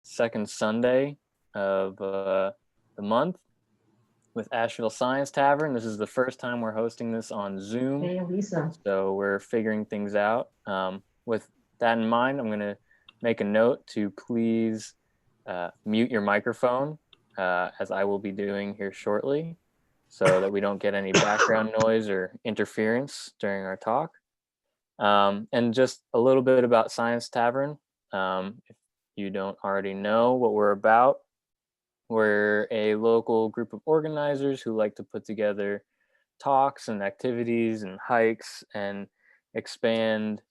second Sunday of the month with Asheville Science Tavern. This is the first time we're hosting this on Zoom, Hey, Lisa. so we're figuring things out. With that in mind, I'm going to make a note to please mute your microphone, as I will be doing here shortly, so that we don't get any background noise or interference during our talk. And just a little bit about Science Tavern. If you don't already know what we're about, we're a local group of organizers who like to put together talks and activities and hikes and expand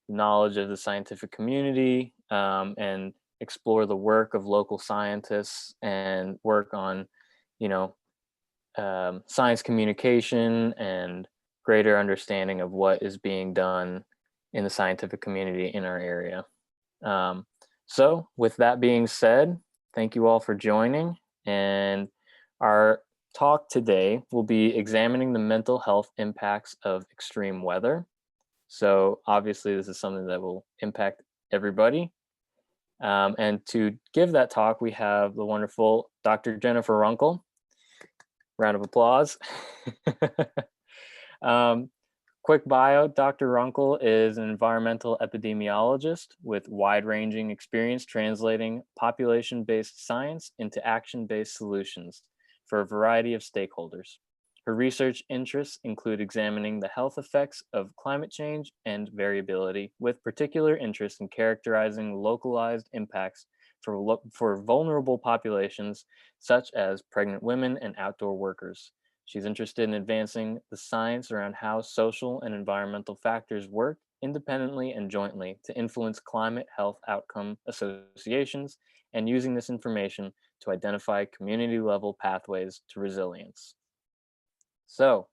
knowledge of the scientific community, and explore the work of local scientists and work on, you know, science communication and greater understanding of what is being done in the scientific community in our area. So with that being said, thank you all for joining. And our talk today will be examining the mental health impacts of extreme weather. So obviously this is something that will impact everybody. And to give that talk, we have the wonderful Dr. Jennifer Runkle. Round of applause. Quick bio, Dr. Runkle is an environmental epidemiologist with wide-ranging experience translating population-based science into action-based solutions for a variety of stakeholders. Her research interests include examining the health effects of climate change and variability, with particular interest in characterizing localized impacts for vulnerable populations, such as pregnant women and outdoor workers. She's interested in advancing the science around how social and environmental factors work independently and jointly to influence climate health outcome associations, and using this information to identify community-level pathways to resilience. So,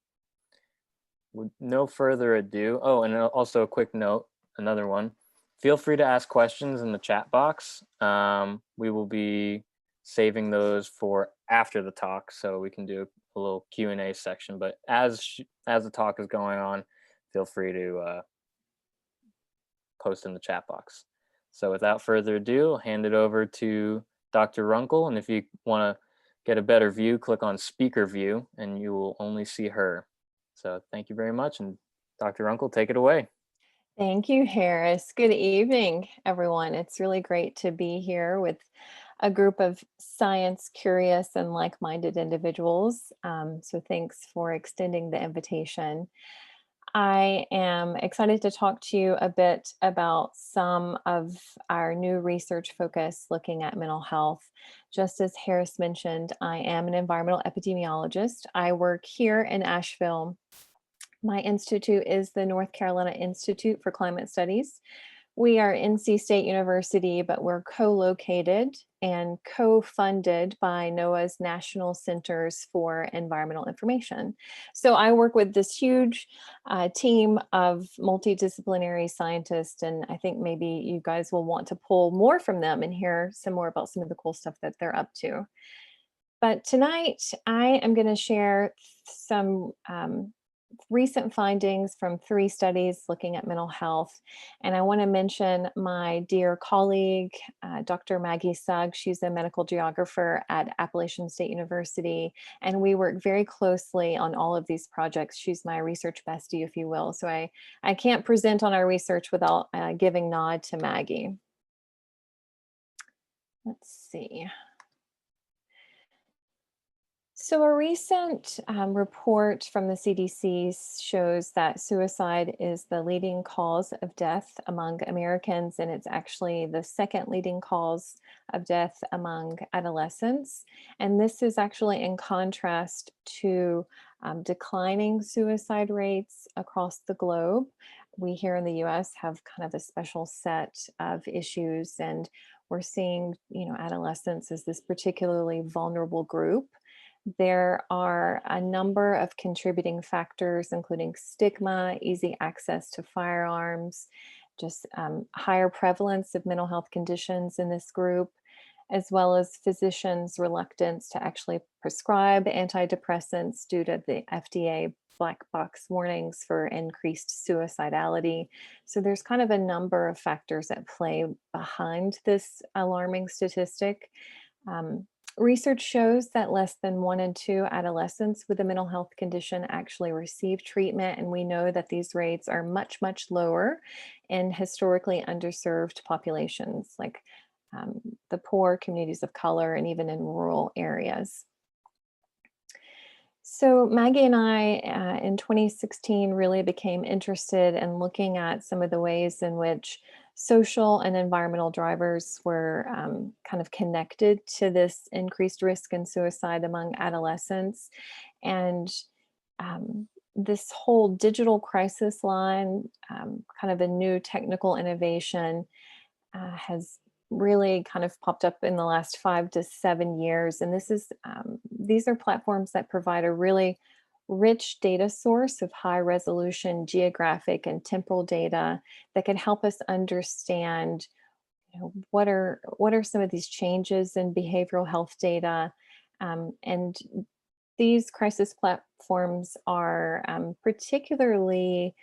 with no further ado, oh, and also a quick note, another one. Feel free to ask questions in the chat box. We will be saving those for after the talk, so we can do a little Q&A section. But as the talk is going on, feel free to post in the chat box. So without further ado, I'll hand it over to Dr. Runkle, and if you want to get a better view, click on speaker view, and you will only see her. So thank you very much, and Dr. Runkle, take it away. Thank you, Harris. Good evening, everyone. It's really great to be here with a group of science curious and like-minded individuals. So thanks for extending the invitation. I am excited to talk to you a bit about some of our new research focus looking at mental health. Just as Harris mentioned, I am an environmental epidemiologist. I work here in Asheville. My institute is the North Carolina Institute for Climate Studies. We are NC State University, but we're co-located and co-funded by NOAA's National Centers for Environmental Information. So I work with this huge team of multidisciplinary scientists, and I think maybe you guys will want to pull more from them and hear some more about some of the cool stuff that they're up to. But tonight, I am going to share some recent findings from 3 studies looking at mental health. And I want to mention my dear colleague, Dr. Maggie Sugg. She's a medical geographer at Appalachian State University, and we work very closely on all of these projects. She's my research bestie, if you will. So I can't present on our research without giving nod to Maggie. Let's see. So a recent report from the CDC shows that suicide is the leading cause of death among Americans, and it's actually the second leading cause of death among adolescents. And this is actually in contrast to declining suicide rates across the globe. We here in the US have kind of a special set of issues, and we're seeing, adolescents as this particularly vulnerable group. There are a number of contributing factors, including stigma, easy access to firearms, just higher prevalence of mental health conditions in this group, as well as physicians' reluctance to actually prescribe antidepressants due to the FDA black box warnings for increased suicidality. So there's kind of a number of factors at play behind this alarming statistic. Um, Research shows that less than 1 in 2 adolescents with a mental health condition actually receive treatment, and we know that these rates are much, much lower in historically underserved populations like the poor, communities of color, and even in rural areas. So Maggie and I in 2016 really became interested in looking at some of the ways in which social and environmental drivers were kind of connected to this increased risk and suicide among adolescents. And this whole digital crisis line, kind of a new technical innovation, has really kind of popped up in the last 5 to 7 years. And these are platforms that provide a really rich data source of high resolution geographic and temporal data that can help us understand, what are some of these changes in behavioral health data. And these crisis platforms are particularly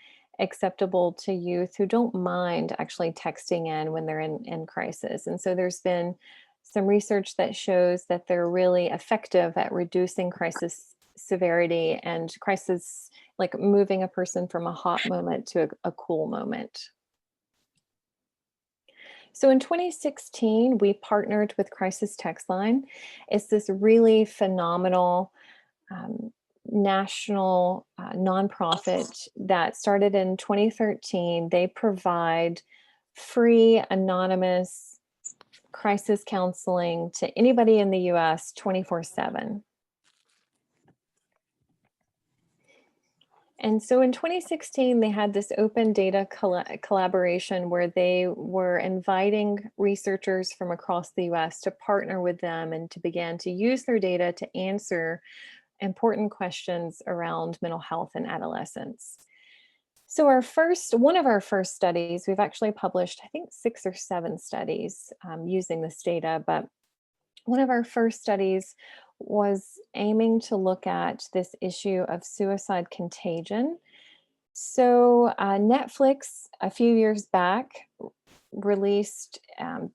acceptable to youth who don't mind actually texting in when they're in crisis. And so there's been some research that shows that they're really effective at reducing crisis severity and crisis, like moving a person from a hot moment to a cool moment. So in 2016, we partnered with Crisis Text Line. It's this really phenomenal um, national nonprofit that started in 2013. They provide free, anonymous crisis counseling to anybody in the US 24/7. And so in 2016, they had this open data collaboration where they were inviting researchers from across the US to partner with them and to begin to use their data to answer important questions around mental health in adolescents. So one of our first studies, we've actually published, I think, 6 or 7 studies using this data, but one of our first studies was aiming to look at this issue of suicide contagion. So Netflix, a few years back, released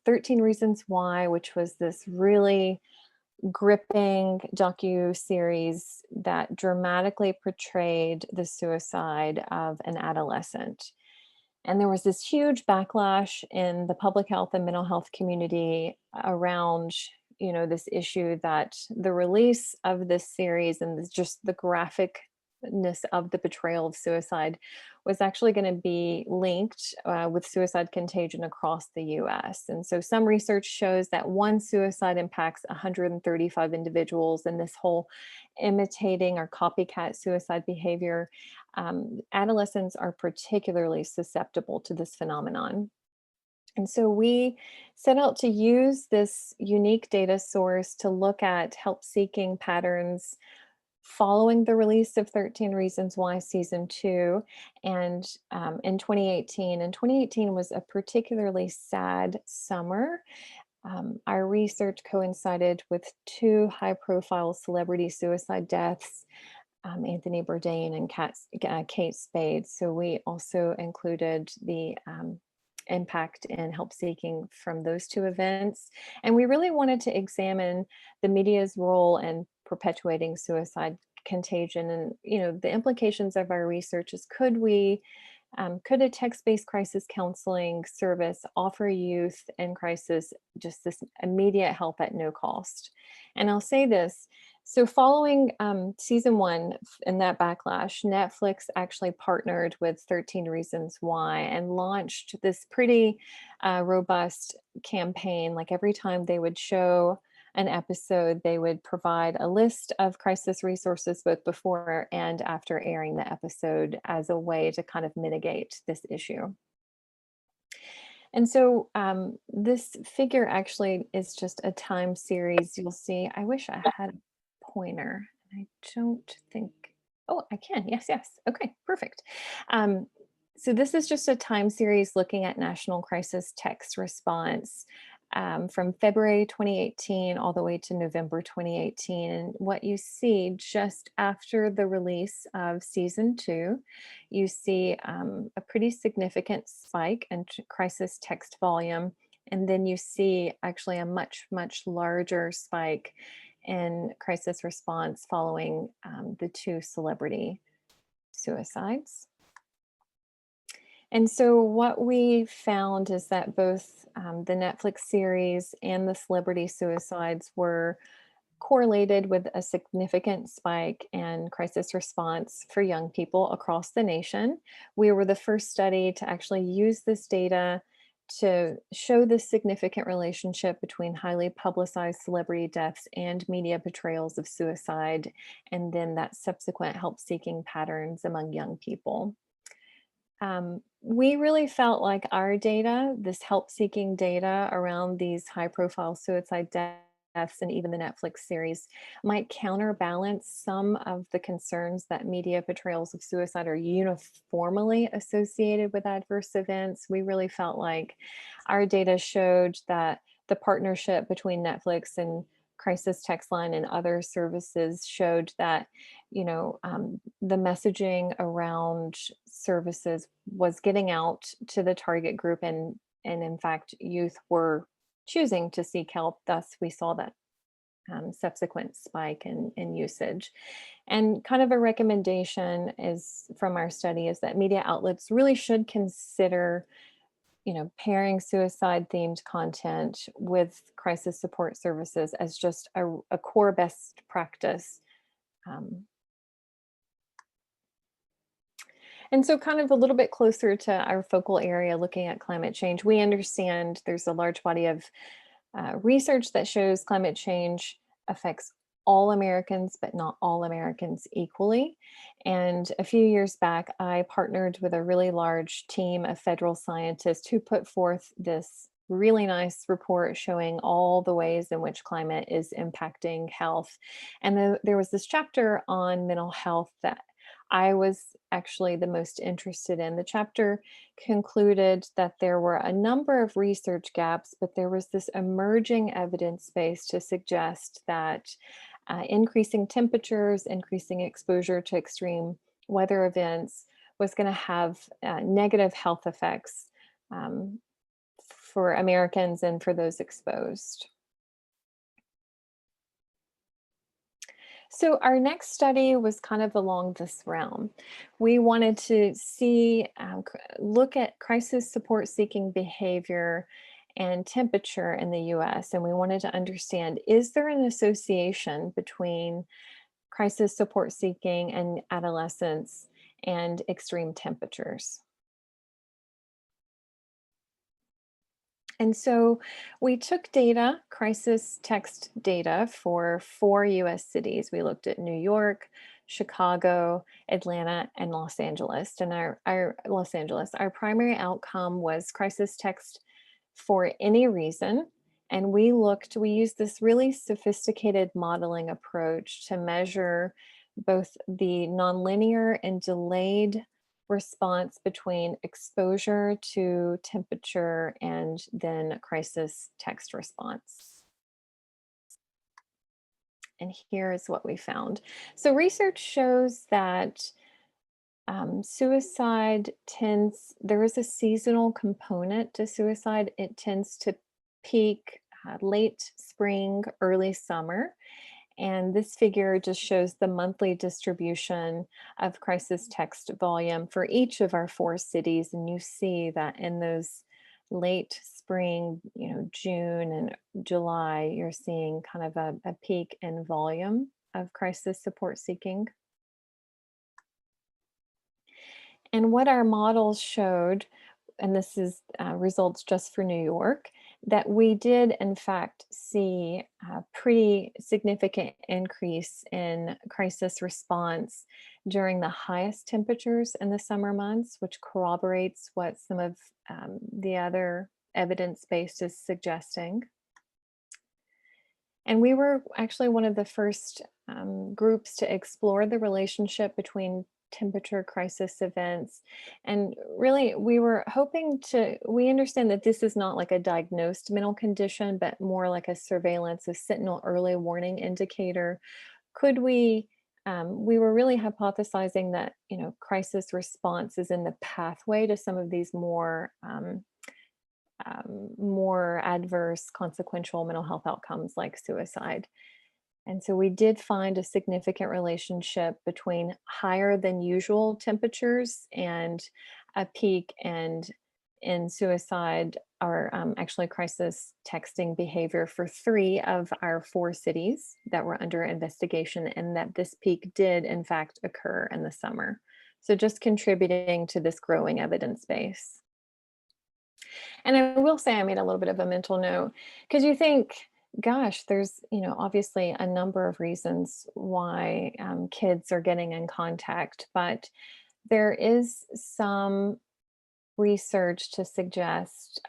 13 Reasons Why, which was this really gripping docu-series that dramatically portrayed the suicide of an adolescent. And there was this huge backlash in the public health and mental health community around, this issue that the release of this series and just the graphicness of the portrayal of suicide was actually going to be linked with suicide contagion across the US. And so some research shows that one suicide impacts 135 individuals, and this whole imitating or copycat suicide behavior, adolescents are particularly susceptible to this phenomenon. And so we set out to use this unique data source to look at help seeking patterns following the release of 13 Reasons Why Season 2 and in 2018. And 2018 was a particularly sad summer. Our research coincided with 2 high-profile celebrity suicide deaths, Anthony Bourdain and Kate Spade. So we also included the impact in help seeking from those 2 events. And we really wanted to examine the media's role in perpetuating suicide contagion. And, the implications of our research is could a text-based crisis counseling service offer youth in crisis just this immediate help at no cost? And I'll say this. So following season 1 and that backlash, Netflix actually partnered with 13 Reasons Why and launched this pretty robust campaign. Like every time they would show an episode, they would provide a list of crisis resources both before and after airing the episode as a way to kind of mitigate this issue. And so this figure actually is just a time series. You'll see, I wish I had a pointer. I don't think, oh, I can. Yes, yes. Okay, perfect. So this is just a time series looking at national crisis text response from February 2018 all the way to November 2018. And what you see just after the release of season 2, you see a pretty significant spike in crisis text volume. And then you see actually a much, much larger spike in crisis response following the 2 celebrity suicides. And so what we found is that both the Netflix series and the celebrity suicides were correlated with a significant spike in crisis response for young people across the nation. We were the first study to actually use this data to show the significant relationship between highly publicized celebrity deaths and media portrayals of suicide, and then that subsequent help-seeking patterns among young people. We really felt like our data, this help-seeking data around these high-profile suicide deaths and even the Netflix series, might counterbalance some of the concerns that media portrayals of suicide are uniformly associated with adverse events. We really felt like our data showed that the partnership between Netflix and Crisis Text Line and other services showed that, the messaging around services was getting out to the target group, and in fact, youth were choosing to seek help. Thus, we saw that subsequent spike in usage. And kind of a recommendation is from our study is that media outlets really should consider pairing suicide themed content with crisis support services as just a core best practice. Um, and so kind of a little bit closer to our focal area looking at climate change, we understand there's a large body of research that shows climate change affects all Americans, but not all Americans equally. And a few years back, I partnered with a really large team of federal scientists who put forth this really nice report showing all the ways in which climate is impacting health. And there was this chapter on mental health that I was actually the most interested in. The chapter concluded that there were a number of research gaps, but there was this emerging evidence base to suggest that increasing temperatures, increasing exposure to extreme weather events was going to have negative health effects for Americans and for those exposed. So our next study was kind of along this realm. We wanted to see, look at crisis support seeking behavior and temperature in the US. And we wanted to understand, is there an association between crisis support seeking and adolescents and extreme temperatures? And so we took data, crisis text data for 4 US cities. We looked at New York, Chicago, Atlanta, and Los Angeles. And our primary outcome was crisis text for any reason. And we used this really sophisticated modeling approach to measure both the nonlinear and delayed response between exposure to temperature and then crisis text response. And here is what we found. So research shows that there is a seasonal component to suicide. It tends to peak late spring, early summer. And this figure just shows the monthly distribution of crisis text volume for each of our 4 cities. And you see that in those late spring, June and July, you're seeing kind of a peak in volume of crisis support seeking. And what our models showed, and this is results just for New York, that we did in fact see a pretty significant increase in crisis response during the highest temperatures in the summer months, which corroborates what some of the other evidence base is suggesting. And we were actually one of the first groups to explore the relationship between temperature crisis events. And really, we understand that this is not like a diagnosed mental condition, but more like a surveillance, a sentinel early warning indicator. Could we were really hypothesizing that, crisis response is in the pathway to some of these more adverse consequential mental health outcomes like suicide. And so we did find a significant relationship between higher than usual temperatures and a peak and in suicide or actually crisis texting behavior for 3 of our 4 cities that were under investigation, and that this peak did in fact occur in the summer. So just contributing to this growing evidence base. And I will say I made a little bit of a mental note because you think, gosh, there's, obviously a number of reasons why kids are getting in contact, but there is some research to suggest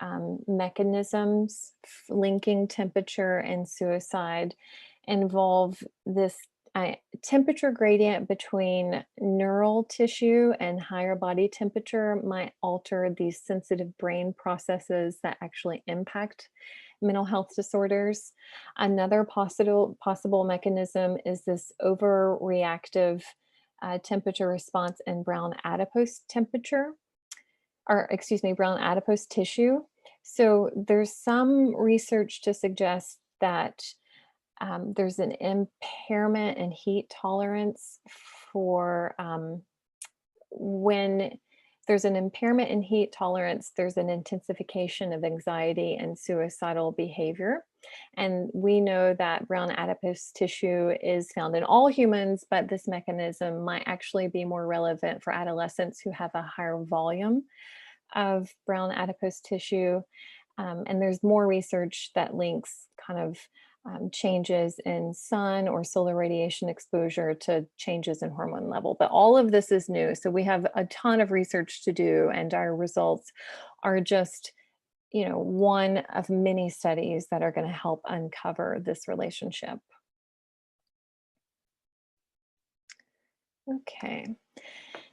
mechanisms linking temperature and suicide involve this temperature gradient between neural tissue and higher body temperature might alter these sensitive brain processes that actually impact mental health disorders. Another possible mechanism is this overreactive temperature response in brown adipose temperature, or excuse me, brown adipose tissue. So there's some research to suggest that there's an impairment in heat tolerance for when there's an impairment in heat tolerance, there's an intensification of anxiety and suicidal behavior. And we know that brown adipose tissue is found in all humans, but this mechanism might actually be more relevant for adolescents who have a higher volume of brown adipose tissue. And there's more research that links kind of changes in sun or solar radiation exposure to changes in hormone level. But all of this is new. So we have a ton of research to do, and our results are just, one of many studies that are going to help uncover this relationship. Okay.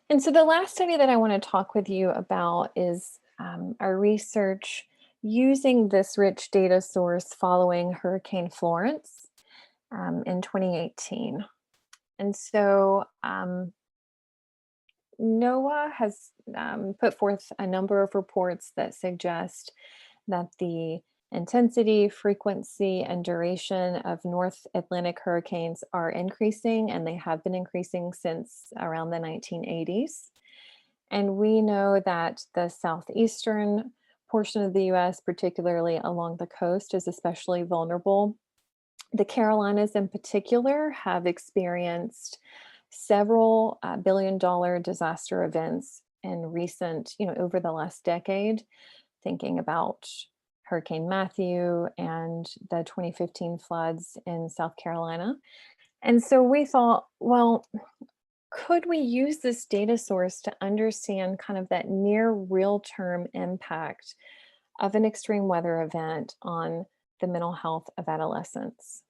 And so the last study that I want to talk with you about is our research using this rich data source following Hurricane Florence in 2018. And so NOAA has put forth a number of reports that suggest that the intensity, frequency, and duration of North Atlantic hurricanes are increasing, and they have been increasing since around the 1980s. And we know that the southeastern portion of the US, particularly along the coast, is especially vulnerable. The Carolinas in particular have experienced several billion-dollar disaster events in recent, over the last decade, thinking about Hurricane Matthew and the 2015 floods in South Carolina. And so we thought, well, could we use this data source to understand kind of that near real-term impact of an extreme weather event on the mental health of adolescents?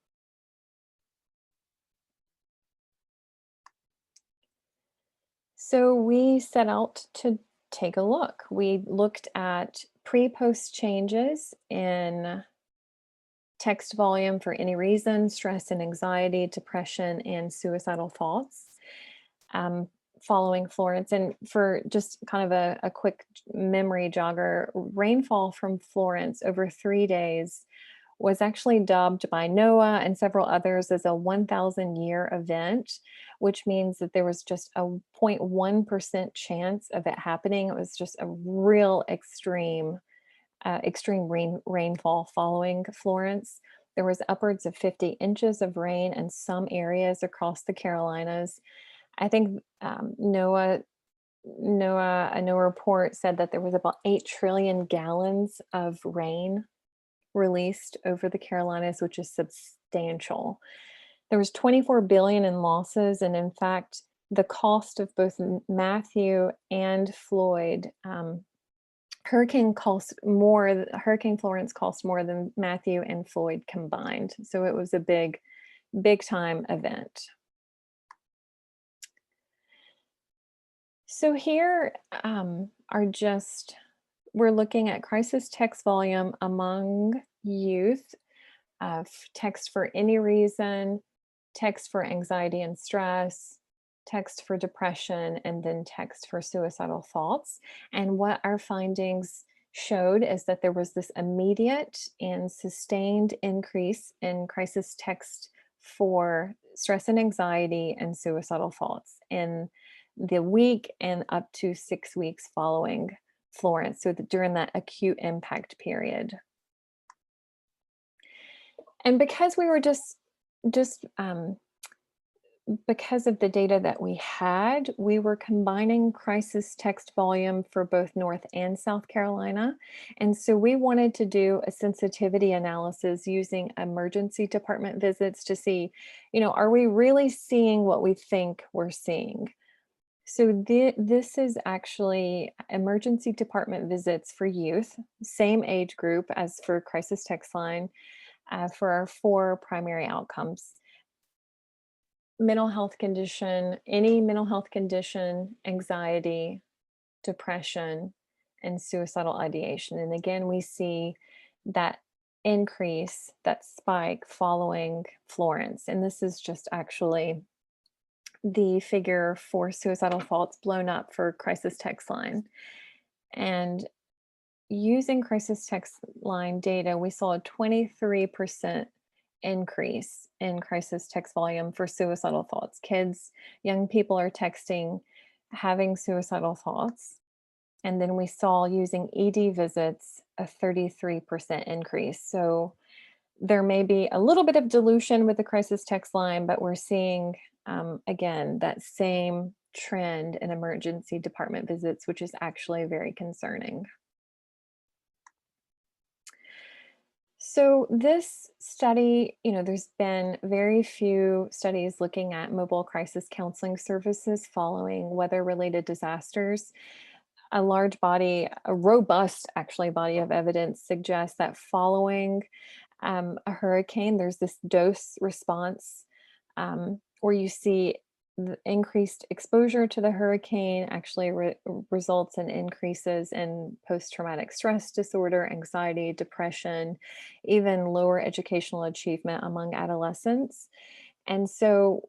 So we set out to take a look. We looked at pre-post changes in text volume for any reason, stress and anxiety, depression, and suicidal thoughts following Florence. And for just kind of a quick memory jogger, rainfall from Florence over 3 days was actually dubbed by NOAA and several others as a 1,000-year event, which means that there was just a 0.1% chance of it happening. It was just a real extreme rainfall following Florence. There was upwards of 50 inches of rain in some areas across the Carolinas. I think a NOAA report said that there was about 8 trillion gallons of rain released over the Carolinas, which is substantial. There was 24 billion in losses, and in fact, the cost of both Matthew and Floyd, Hurricane Florence cost more than Matthew and Floyd combined. So it was a big time event. So here are just, we're looking at crisis text volume among youth, text for any reason, text for anxiety and stress, text for depression, and then text for suicidal thoughts. And what our findings showed is that there was this immediate and sustained increase in crisis text for stress and anxiety and suicidal thoughts in the week and up to 6 weeks following Florence. So during that acute impact period. And because we were just because of the data that we had, we were combining crisis text volume for both North and South Carolina. And so we wanted to do a sensitivity analysis using emergency department visits to see, are we really seeing what we think we're seeing? So this is actually emergency department visits for youth, same age group as for crisis text line, for our 4 primary outcomes: mental health condition, any mental health condition, anxiety, depression, and suicidal ideation. And again, we see that increase, that spike following Florence. And this is just actually the figure for suicidal thoughts blown up for crisis text line. And using crisis text line data, we saw a 23% increase in crisis text volume for suicidal thoughts. Kids, young people are texting, having suicidal thoughts. And then we saw using ED visits a 33% increase. So there may be a little bit of dilution with the crisis text line, but we're seeing, again, that same trend in emergency department visits, which is actually very concerning. So this study, there's been very few studies looking at mobile crisis counseling services following weather-related disasters. A robust actually body of evidence suggests that following a hurricane, there's this dose response, where you see the increased exposure to the hurricane actually results in increases in post-traumatic stress disorder, anxiety, depression, even lower educational achievement among adolescents. And so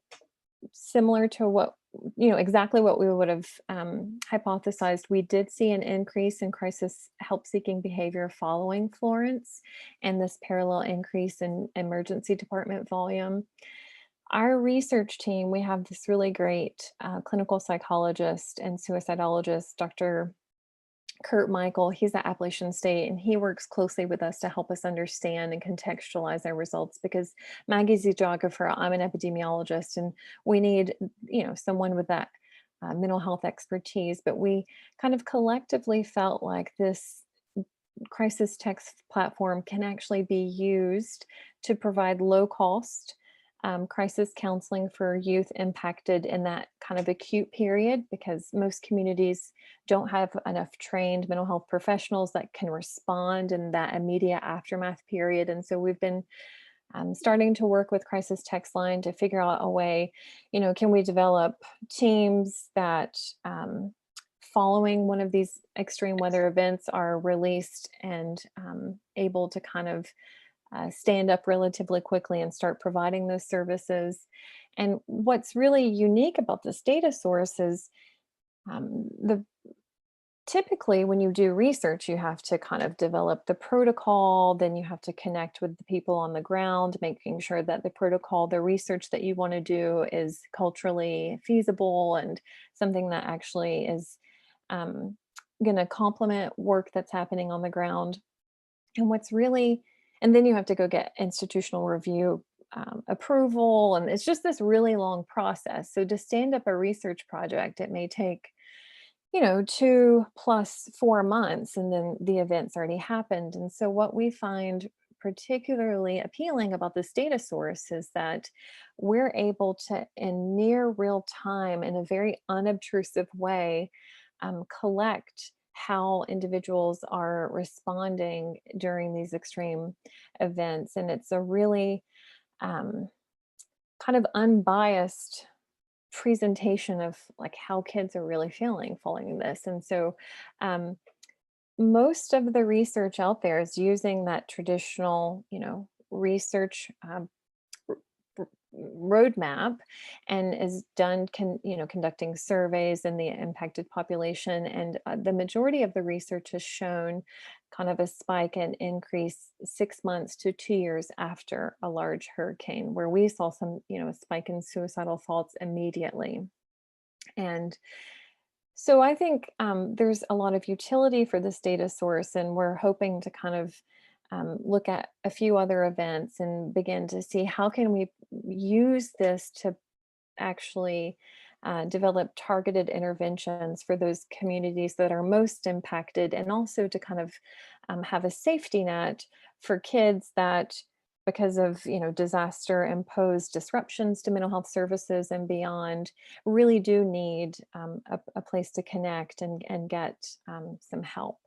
similar to exactly what we would have hypothesized, we did see an increase in crisis help-seeking behavior following Florence and this parallel increase in emergency department volume. Our research team, we have this really great clinical psychologist and suicidologist, Dr. Kurt Michael. He's at Appalachian State, and he works closely with us to help us understand and contextualize our results, because Maggie's a geographer, I'm an epidemiologist, and we need, someone with that mental health expertise. But we kind of collectively felt like this crisis text platform can actually be used to provide low cost crisis counseling for youth impacted in that kind of acute period, because most communities don't have enough trained mental health professionals that can respond in that immediate aftermath period. And so we've been starting to work with Crisis Text Line to figure out a way, can we develop teams that following one of these extreme weather events are released and able to kind of stand up relatively quickly and start providing those services. And what's really unique about this data source is typically when you do research, you have to kind of develop the protocol, then you have to connect with the people on the ground, making sure that the protocol, the research that you want to do is culturally feasible and something that actually is going to complement work that's happening on the ground. And then you have to go get institutional review approval, and it's just this really long process. So to stand up a research project, it may take 2 plus 4 months, and then the event's already happened. And so what we find particularly appealing about this data source is that we're able to, in near real time, in a very unobtrusive way, collect how individuals are responding during these extreme events. And it's a really kind of unbiased presentation of like how kids are really feeling following this. And so um, most of the research out there is using that traditional, research r- roadmap, and is done conducting surveys in the impacted population. And the majority of the research has shown kind of a spike and increase 6 months to 2 years after a large hurricane, where we saw some, a spike in suicidal thoughts immediately. And so I think there's a lot of utility for this data source, and we're hoping to kind of look at a few other events and begin to see how can we use this to actually develop targeted interventions for those communities that are most impacted, and also to kind of have a safety net for kids that, because of disaster imposed disruptions to mental health services and beyond, really do need a place to connect and get some help.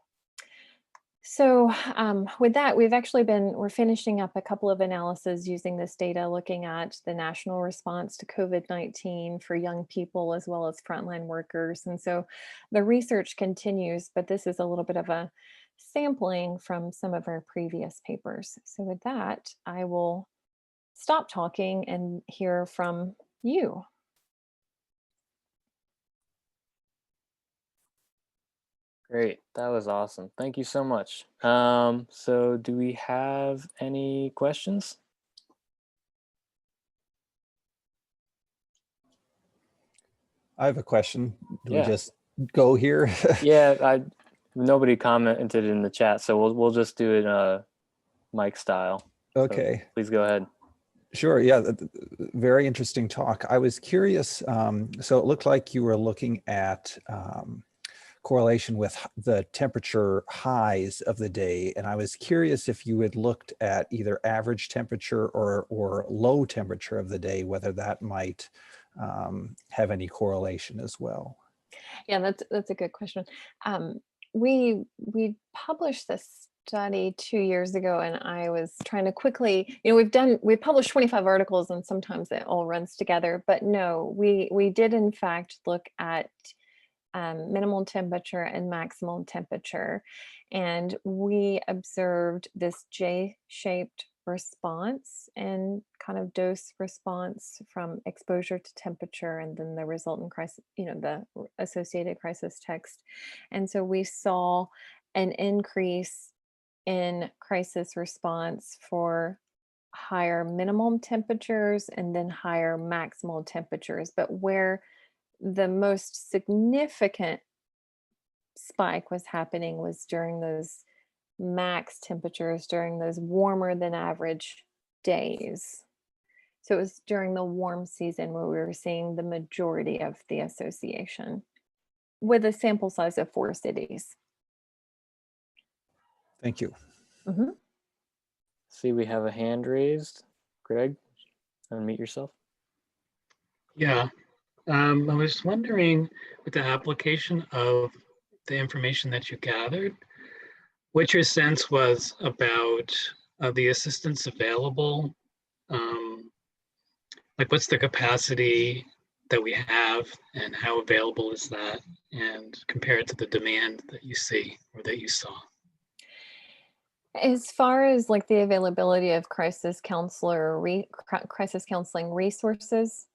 So with that, we're finishing up a couple of analyses using this data, looking at the national response to COVID-19 for young people as well as frontline workers. And so the research continues, but this is a little bit of a sampling from some of our previous papers. So with that, I will stop talking and hear from you. Great. That was awesome. Thank you so much. So do we have any questions? I have a question. Do we Yeah. just go here? Yeah, nobody commented in the chat, so we'll just do it mic style. Okay. So please go ahead. Sure. Yeah. Very interesting talk. I was curious. So it looked like you were looking at correlation with the temperature highs of the day. And I was curious if you had looked at either average temperature or low temperature of the day, whether that might have any correlation as well. Yeah, that's a good question. We published this study 2 years ago, and I was trying to quickly, we've published 25 articles, and sometimes it all runs together. But no, we did in fact look at minimal temperature and maximal temperature, and we observed this J-shaped response and kind of dose response from exposure to temperature, and then the resultant crisis, the associated crisis text. And so we saw an increase in crisis response for higher minimum temperatures and then higher maximal temperatures. But where the most significant spike was happening was during those max temperatures, during those warmer than average days. So it was during the warm season where we were seeing the majority of the association, with a sample size of 4 cities. Thank you. Mm-hmm. See, we have a hand raised. Greg, unmute yourself. Yeah, I was wondering, with the application of the information that you gathered, what your sense was about the assistance available. Like, what's the capacity that we have, and how available is that, and compared to the demand that you see or that you saw? As far as like the availability of crisis crisis counseling resources,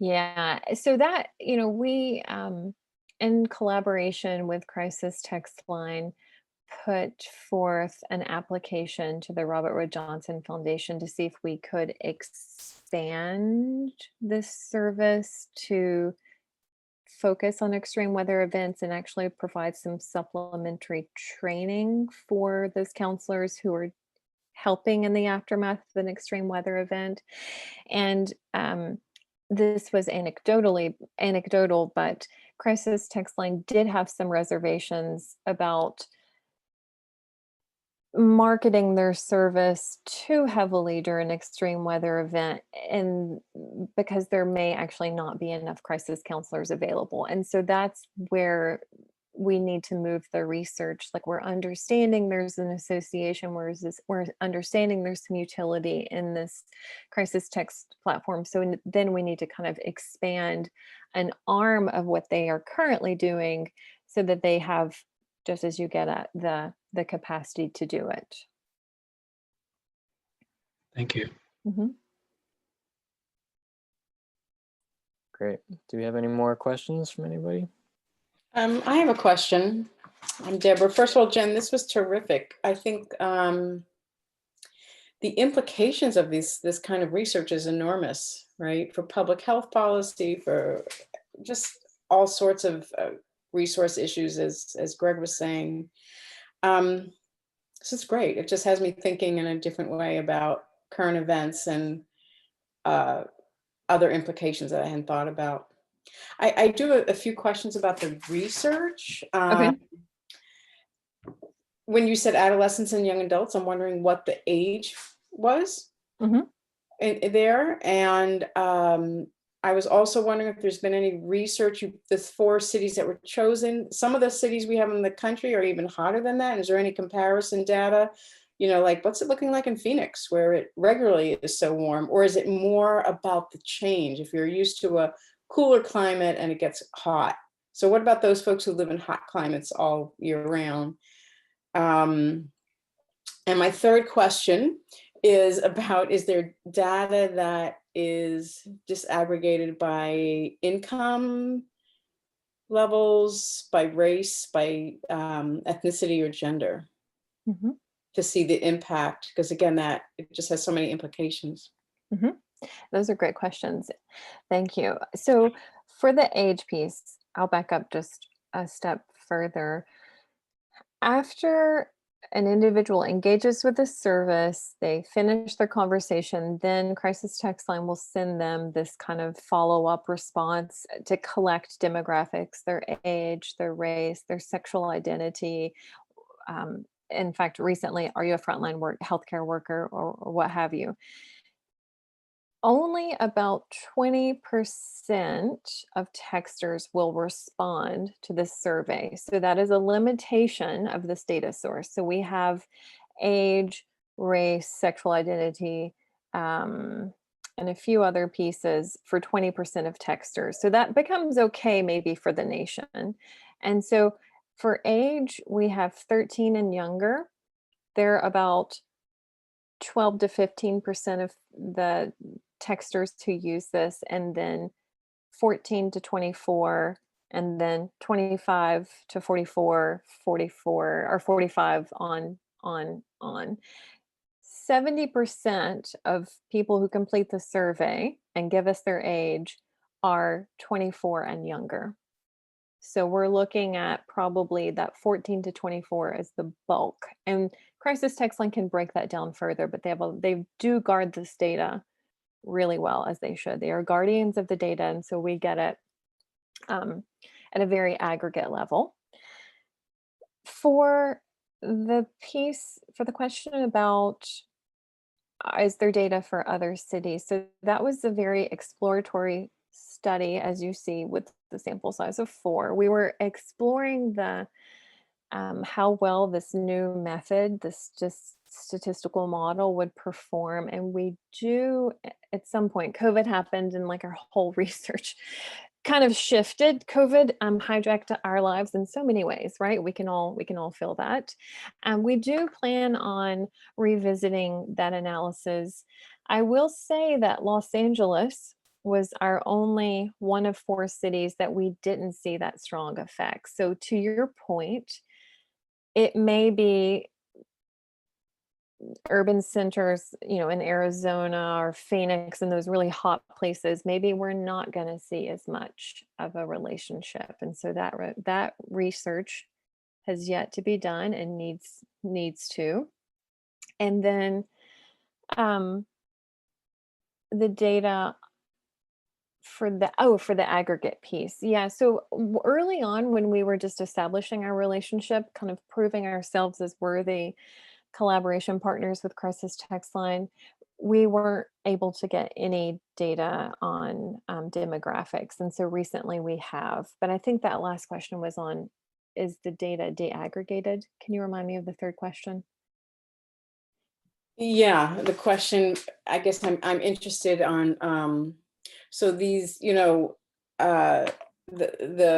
yeah. So that, we, in collaboration with Crisis Text Line, put forth an application to the Robert Wood Johnson Foundation to see if we could expand this service to focus on extreme weather events and actually provide some supplementary training for those counselors who are helping in the aftermath of an extreme weather event. And this was anecdotal, but Crisis Text Line did have some reservations about marketing their service too heavily during an extreme weather event, and because there may actually not be enough crisis counselors available. And so that's where we need to move the research. Like, we're understanding there's an association, we're understanding there's some utility in this crisis text platform. So then we need to kind of expand an arm of what they are currently doing so that they have, just as you get at, the capacity to do it. Thank you. Mhm. Great. Do we have any more questions from anybody? I have a question. I'm Deborah. First of all, Jen, this was terrific. I think the implications of this kind of research is enormous, right? For public health policy, for just all sorts of resource issues, as Greg was saying. This is great. It just has me thinking in a different way about current events and other implications that I hadn't thought about. I do a few questions about the research. Okay. When you said adolescents and young adults, I'm wondering what the age was Mhm. there. And I was also wondering if there's been any research, the 4 cities that were chosen. Some of the cities we have in the country are even hotter than that. Is there any comparison data? You know, like, what's it looking like in Phoenix, where it regularly is so warm? Or is it more about the change? If you're used to a cooler climate and it gets hot. So what about those folks who live in hot climates all year round? And my third question is about, is there data that is disaggregated by income levels, by race, by ethnicity or gender, Mhm. to see the impact? Because again, that it just has so many implications. Mhm. Those are great questions. Thank you. So for the age piece, I'll back up just a step further. After an individual engages with a service, they finish their conversation, then Crisis Text Line will send them this kind of follow-up response to collect demographics, their age, their race, their sexual identity. In fact, recently, are you a frontline healthcare worker or what have you? Only about 20% of texters will respond to this survey. So that is a limitation of this data source. So we have age, race, sexual identity, and a few other pieces for 20% of texters. So that becomes okay maybe for the nation. And so for age, we have 13 and younger. They're about 12 to 15% of the texters who use this, and then 14 to 24, and then 25 to 44, 44 or 45 on. 70% of people who complete the survey and give us their age are 24 and younger. So we're looking at probably that 14 to 24 as the bulk. And Crisis Text Line can break that down further, but they do guard this data really well, as they should. They are guardians of the data, and so we get it at a very aggregate level. For the question about is there data for other cities? So that was a very exploratory study, as you see, with the sample size of 4. We were exploring the how well this new method, this just statistical model would perform. And we do, at some point, COVID happened and like our whole research kind of shifted. COVID hijacked our lives in so many ways, right? We can all feel that. And we do plan on revisiting that analysis. I will say that Los Angeles was our only one of 4 cities that we didn't see that strong effect. So to your point, it may be urban centers, in Arizona or Phoenix and those really hot places, maybe we're not going to see as much of a relationship. And so that research has yet to be done and needs to. And then the data for the aggregate piece. Yeah. So early on, when we were just establishing our relationship, kind of proving ourselves as worthy collaboration partners with Crisis Text Line, we weren't able to get any data on demographics. And so recently we have, but I think that last question was on is the data de-aggregated? Can you remind me of the third question? Yeah, the question, I guess I'm interested on, so these, the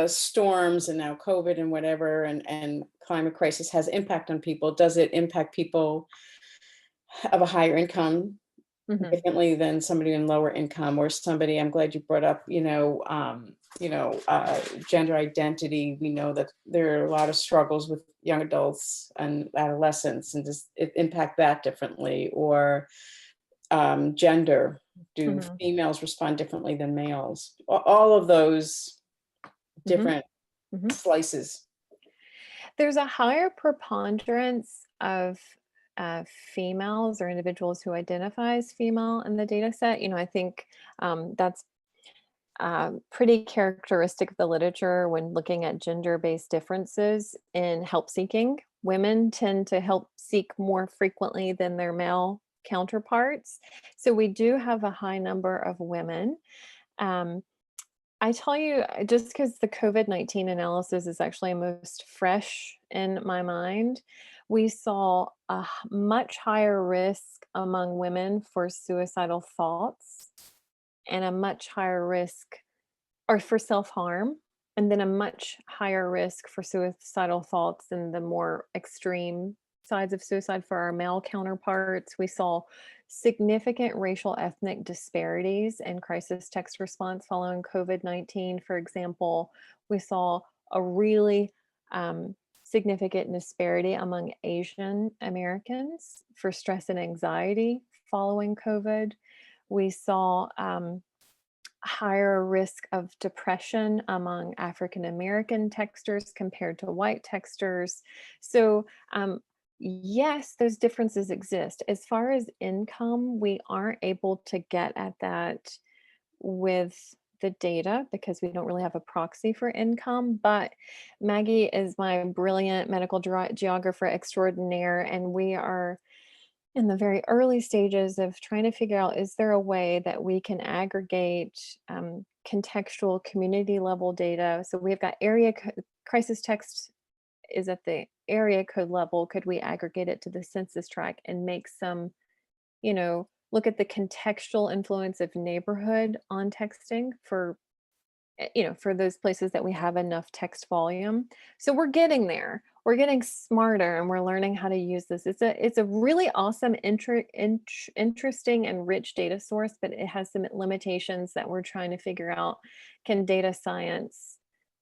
storms and now COVID and whatever, and climate crisis has impact on people. Does it impact people of a higher income Mhm. differently than somebody in lower income, or somebody? I'm glad you brought up, gender identity. We know that there are a lot of struggles with young adults and adolescents, and does it impact that differently? Or gender, do Mhm. females respond differently than males? All of those different Mhm. slices. There's a higher preponderance of females or individuals who identify as female in the data set. I think that's pretty characteristic of the literature when looking at gender-based differences in help seeking. Women tend to help seek more frequently than their male counterparts. So we do have a high number of women. I tell you, just because the COVID-19 analysis is actually most fresh in my mind, we saw a much higher risk among women for suicidal thoughts and a much higher risk or for self-harm, and then a much higher risk for suicidal thoughts in the more extreme sides of suicide for our male counterparts. We saw significant racial ethnic disparities in crisis text response following COVID-19. For example, we saw a really significant disparity among Asian Americans for stress and anxiety following COVID. We saw higher risk of depression among African American texters compared to white texters. So yes, those differences exist. As far as income, we aren't able to get at that with the data because we don't really have a proxy for income. But Maggie is my brilliant medical geographer extraordinaire, and we are in the very early stages of trying to figure out, is there a way that we can aggregate contextual community level data? So we've got crisis text is at the area code level. Could we aggregate it to the census tract and make some, look at the contextual influence of neighborhood on texting for for those places that we have enough text volume. So we're getting there. We're getting smarter, and we're learning how to use this. It's a really awesome, interesting, and rich data source, but it has some limitations that we're trying to figure out. Can data science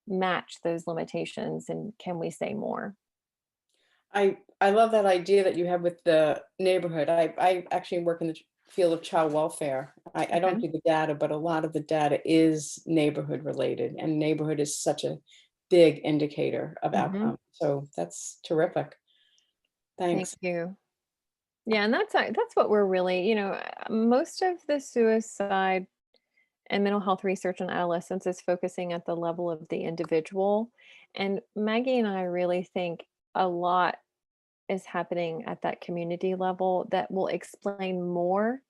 match those limitations, and can we say more? I love that idea that you have with the neighborhood. I actually work in the field of child welfare. I don't Okay. do the data, but a lot of the data is neighborhood related, and neighborhood is such a big indicator of Mhm. outcome. So that's terrific. Thank Thanks. you. Yeah, and that's what we're really, most of the suicide and mental health research in adolescents is focusing at the level of the individual. And Maggie and I really think a lot is happening at that community level that will explain more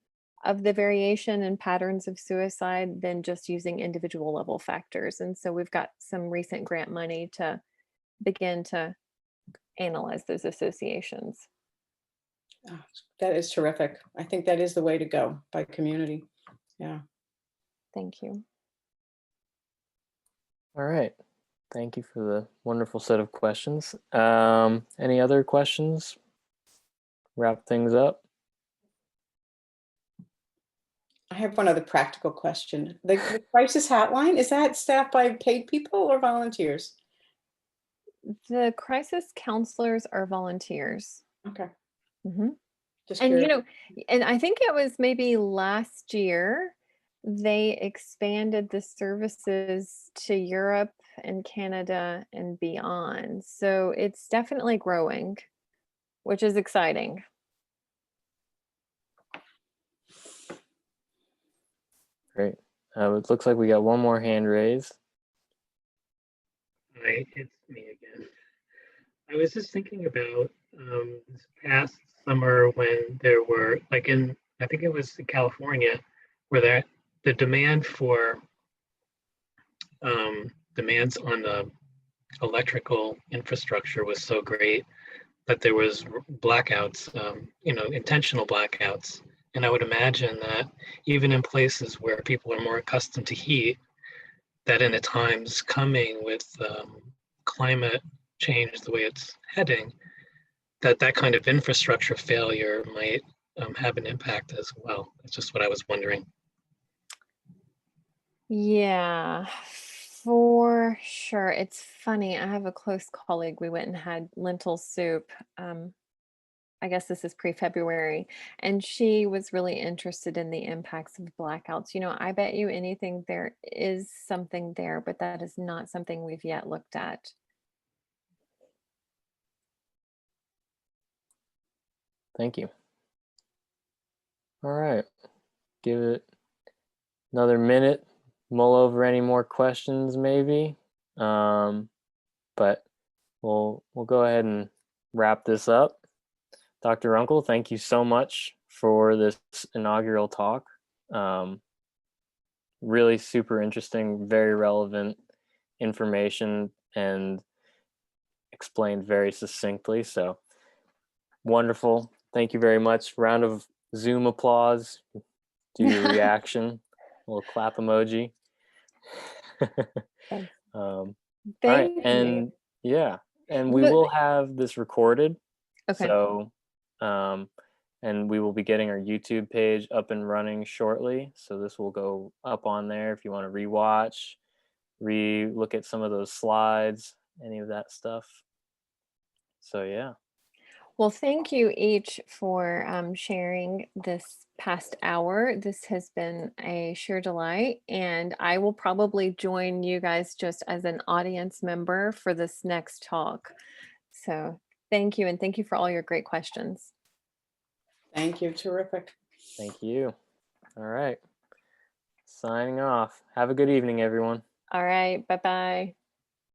of the variation and patterns of suicide than just using individual level factors. And so we've got some recent grant money to begin to analyze those associations. Oh, that is terrific. I think that is the way to go, by community. Yeah. Thank you. All right. Thank you for the wonderful set of questions. Any other questions? Wrap things up. I have one other practical question. The crisis hotline, is that staffed by paid people or volunteers? The crisis counselors are volunteers. Okay, hmm just And curious. and I think it was maybe last year they expanded the services to Europe and Canada and beyond. So it's definitely growing, which is exciting. Great. It looks like we got one more hand raised. Hi, it's me again. I was just thinking about this past summer when there were, like I think it was in California, where the demand for demands on the electrical infrastructure was so great that there was blackouts, intentional blackouts. And I would imagine that even in places where people are more accustomed to heat, that in the times coming with climate change the way it's heading, that kind of infrastructure failure might have an impact as well. That's just what I was wondering. Yeah, for sure. It's funny. I have a close colleague. We went and had lentil soup. I guess this is pre-February, and she was really interested in the impacts of blackouts. I bet you anything there is something there, but that is not something we've yet looked at. Thank you. All right, give it another minute, mull over any more questions maybe. But we'll go ahead and wrap this up. Dr. Runkle, thank you so much for this inaugural talk. Really super interesting, very relevant information and explained very succinctly. So wonderful. Thank you very much. Round of Zoom applause. Do your reaction. A little clap emoji. All right. Thank And you. yeah, and we will have this recorded. Okay. So, and we will be getting our YouTube page up and running shortly. So this will go up on there if you want to rewatch, look at some of those slides, any of that stuff. So yeah. Well, thank you each for sharing this past hour. This has been a sheer delight, and I will probably join you guys just as an audience member for this next talk. So thank you, and thank you for all your great questions. Thank you. Terrific. Thank you. All right. Signing off. Have a good evening, everyone. All right. Bye-bye.